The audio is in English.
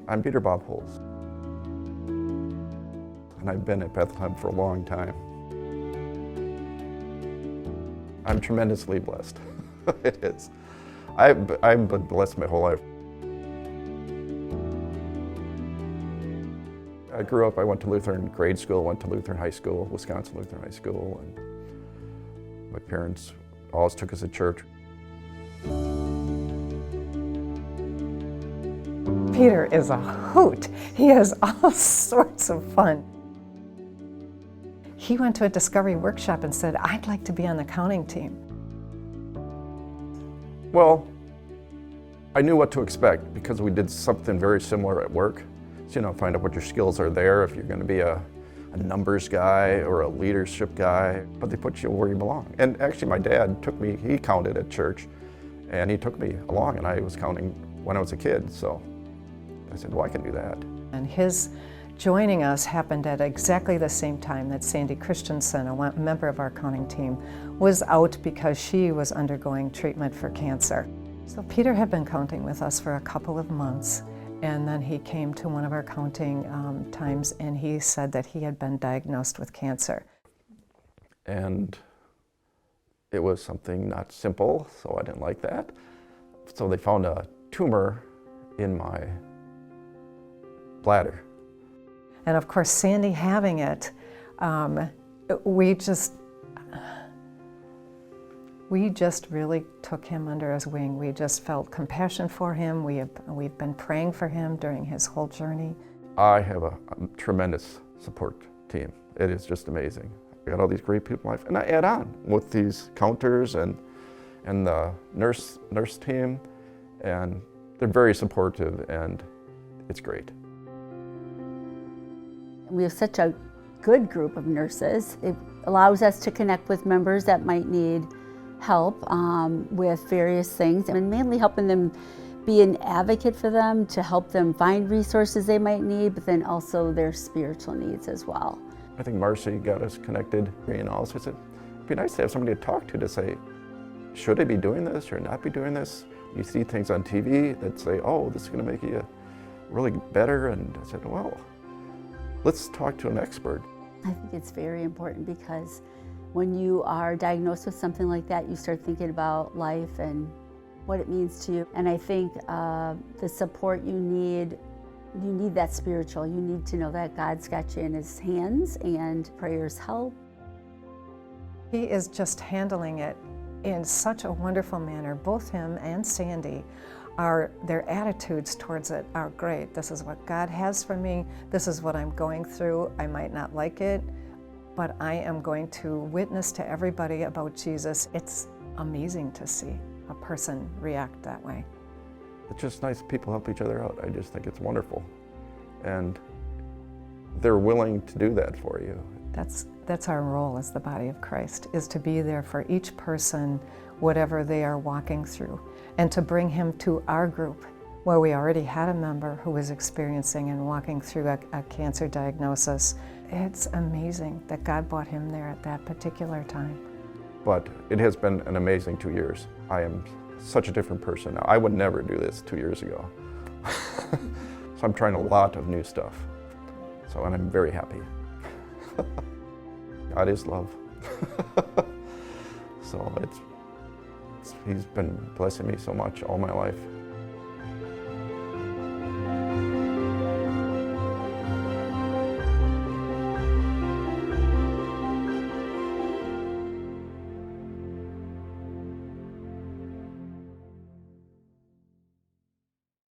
I'm Peter Bob Holz, and I've been at Bethlehem for a long time. I'm tremendously blessed. It is. I've been blessed my whole life. I grew up, I went to Lutheran grade school, went to Lutheran high school, Wisconsin Lutheran High School, and my parents always took us to church. Peter is a hoot. He has all sorts of fun. He went to a discovery workshop and said, I'd like to be on the counting team. Well, I knew what to expect because we did something very similar at work. So, find out what your skills are there, if you're going to be a numbers guy or a leadership guy, but they put you where you belong. And actually my dad took me, he counted at church, and he took me along, and I was counting when I was a kid, so I said, well, I can do that. And his joining us happened at exactly the same time that Sandy Christensen, a member of our counting team, was out because she was undergoing treatment for cancer. So Peter had been counting with us for a couple of months, and then he came to one of our counting times, and he said that he had been diagnosed with cancer. And it was something not simple, so I didn't like that. So they found a tumor in my bladder. And of course, Sandy having it, we just really took him under his wing. We just felt compassion for him. We've been praying for him during his whole journey. I have a tremendous support team. It is just amazing. I got all these great people in life, and I add on with these counters and the nurse team, and they're very supportive, and it's great. We have such a good group of nurses. It allows us to connect with members that might need help with various things, and mainly helping them be an advocate for them, to help them find resources they might need, but then also their spiritual needs as well. I think Marcy got us connected, and also said, it'd be nice to have somebody to talk to say, should I be doing this or not be doing this? You see things on TV that say, oh, this is going to make you really better, and I said, well, let's talk to an expert. I think it's very important because when you are diagnosed with something like that, you start thinking about life and what it means to you. And I think the support you need that spiritual. You need to know that God's got you in His hands and prayers help. He is just handling it in such a wonderful manner. Both him and Sandy, their attitudes towards it are great. This is what God has for me. This is what I'm going through. I might not like it, but I am going to witness to everybody about Jesus. It's amazing to see a person react that way. It's just nice people help each other out. I just think it's wonderful. And they're willing to do that for you. That's our role as the body of Christ, is to be there for each person, whatever they are walking through, and to bring him to our group, where we already had a member who was experiencing and walking through a cancer diagnosis. It's amazing that God brought him there at that particular time. But it has been an amazing 2 years. I am such a different person now. I would never do this 2 years ago. So I'm trying a lot of new stuff. And I'm very happy. God is love. So He's been blessing me so much all my life.